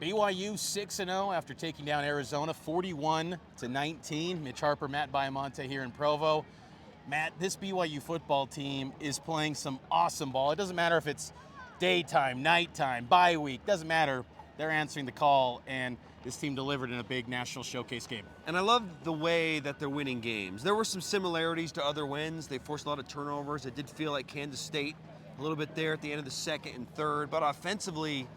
BYU 6-0 after taking down Arizona 41-19. Mitch Harper, Matt Baiamonte here in Provo. Matt, this BYU football team is playing some awesome ball. It doesn't matter if it's daytime, nighttime, bye week, doesn't matter. They're answering the call, and this team delivered in a big national showcase game. And I love the way that they're winning games. There were some similarities to other wins. They forced a lot of turnovers. It did feel like Kansas State a little bit there at the end of the second and third, but offensively,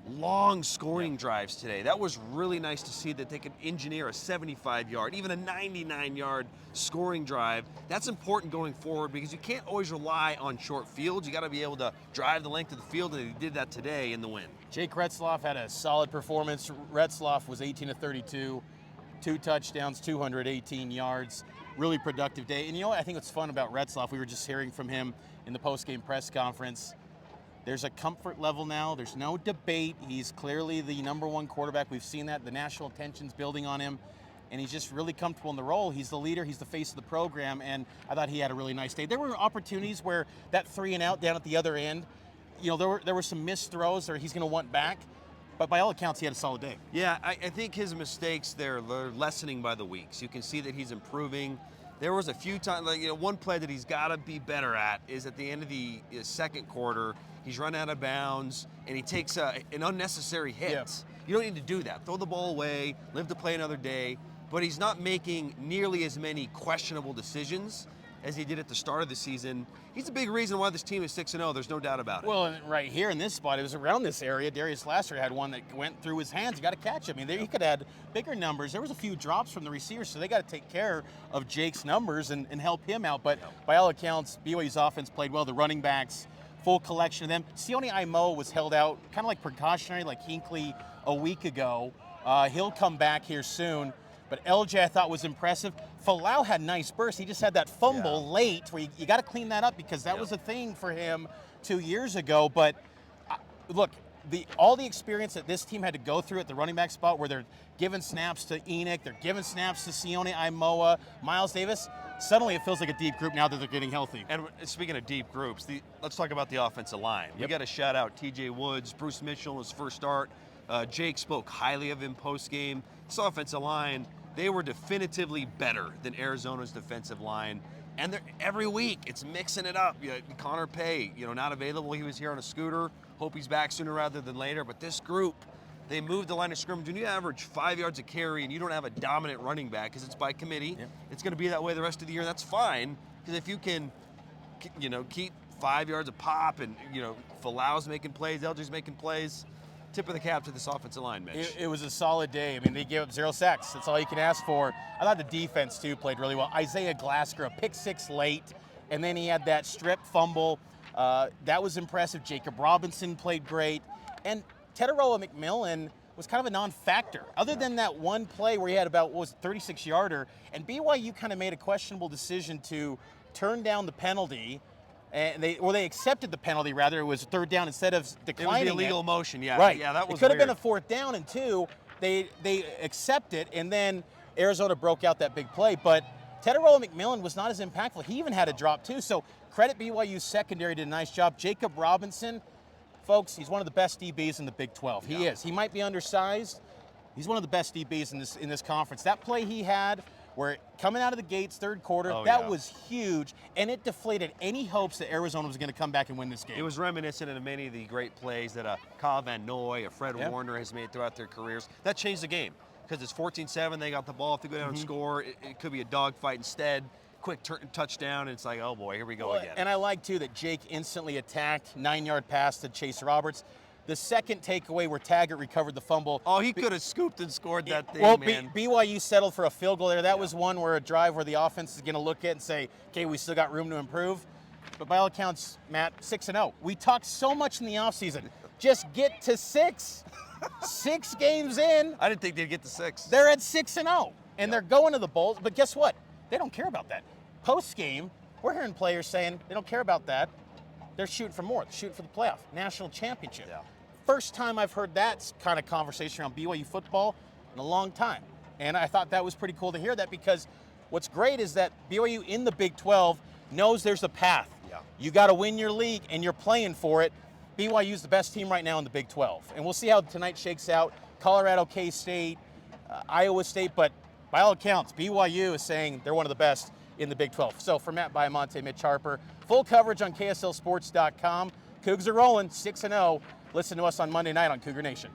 long scoring drives today. That was really nice to see that they could engineer a 75-yard, even a 99-yard scoring drive. That's important going forward because you can't always rely on short fields. You got to be able to drive the length of the field, and he did that today in the win. Jake Retzloff had a solid performance. Retzloff was 18-32, 2 touchdowns, 218 yards. Really productive day. And you know what I think what's fun about Retzloff? We were just hearing from him in the post-game press conference. There's a comfort level now. There's no debate. He's clearly the #1 quarterback. We've seen that. The national attention's building on him, and he's just really comfortable in the role. He's the leader. He's the face of the program, and I thought he had a really nice day. There were opportunities where that 3 and out down at the other end, you know, there were some missed throws that he's going to want back, but by all accounts, he had a solid day. Yeah, I think his mistakes they're lessening by the weeks. You can see that he's improving. There was a few times, like, one play that he's got to be better at is at the end of the second quarter. He's run out of bounds, and he takes an unnecessary hit. Yeah. You don't need to do that. Throw the ball away, live to play another day. But he's not making nearly as many questionable decisions as he did at the start of the season. He's a big reason why this team is 6-0. There's no doubt about it. Well, and right here in this spot, it was around this area. Darius Lasser had one that went through his hands. You got to catch him. I mean, he could have had bigger numbers. There was a few drops from the receivers, so they got to take care of Jake's numbers and help him out. But by all accounts, BYU's offense played well. The running backs, full collection of them. Sione Aimo was held out, kind of like precautionary, like Hinckley a week ago. He'll come back here soon. But LJ I thought was impressive. Falau had nice bursts. He just had that fumble late where you got to clean that up because that was a thing for him 2 years ago. But look, all the experience that this team had to go through at the running back spot where they're giving snaps to Enoch, they're giving snaps to Sione Aimoa, Miles Davis, suddenly it feels like a deep group now that they're getting healthy. And speaking of deep groups, let's talk about the offensive line. We got to shout out TJ Woods, Bruce Mitchell in his first start. Jake spoke highly of him post-game. This offensive line, they were definitively better than Arizona's defensive line. And every week, it's mixing it up. Connor Pay, not available. He was here on a scooter. Hope he's back sooner rather than later. But this group, they moved the line of scrimmage. When you average 5 yards a carry and you don't have a dominant running back because it's by committee, it's going to be that way the rest of the year. And that's fine because if you can, keep 5 yards a pop and, Falau's making plays, LJ's making plays, tip of the cap to this offensive line, Mitch. It was a solid day. I mean, they gave up 0 sacks. That's all you can ask for. I thought the defense, too, played really well. Isaiah Glasker, a pick 6 late, and then he had that strip fumble. That was impressive. Jacob Robinson played great. And Teteroa McMillan was kind of a non-factor. Other than that one play where he had about, 36-yarder, and BYU kind of made a questionable decision to turn down the penalty. And they accepted the penalty, rather. It was 3rd down instead of declining it. Was the illegal motion, yeah. Right. Yeah, that was It could have weird. been a 4th down, and 2, they accept it, and then Arizona broke out that big play. But Teteroa McMillan was not as impactful. He even had a drop, too. So credit BYU's secondary did a nice job. Jacob Robinson, folks, he's one of the best DBs in the Big 12. He is. He might be undersized. He's one of the best DBs in this conference. That play he had, where coming out of the gates, 3rd quarter, that was huge, and it deflated any hopes that Arizona was going to come back and win this game. It was reminiscent of many of the great plays that Kyle Van Noy, a Fred Warner has made throughout their careers. That changed the game because it's 14-7. They got the ball. If they go down and score, it could be a dogfight instead. Quick touchdown, and it's like, oh boy, here we go again. And I like, too, that Jake instantly attacked, 9-yard pass to Chase Roberts. The second takeaway where Taggart recovered the fumble. Oh, he could have scooped and scored that thing, man. BYU settled for a field goal there. That was one where a drive where the offense is going to look at and say, okay, we still got room to improve. But by all accounts, Matt, 6-0. We talked so much in the offseason. Just get to 6. 6 games in. I didn't think they'd get to 6. They're at 6-0, and they're going to the Bowls. But guess what? They don't care about that. Post-game, we're hearing players saying they don't care about that. They're shooting for more. They're shooting for the playoff, national championship. Yeah. First time I've heard that kind of conversation around BYU football in a long time. And I thought that was pretty cool to hear that because what's great is that BYU in the Big 12 knows there's a path. Yeah. You got to win your league, and you're playing for it. BYU's the best team right now in the Big 12. And we'll see how tonight shakes out. Colorado, K-State, Iowa State, but by all accounts, BYU is saying they're one of the best in the Big 12. So for Matt Baiamonte, Mitch Harper, full coverage on KSLSports.com. Cougs are rolling 6-0. Listen to us on Monday night on Cougar Nation.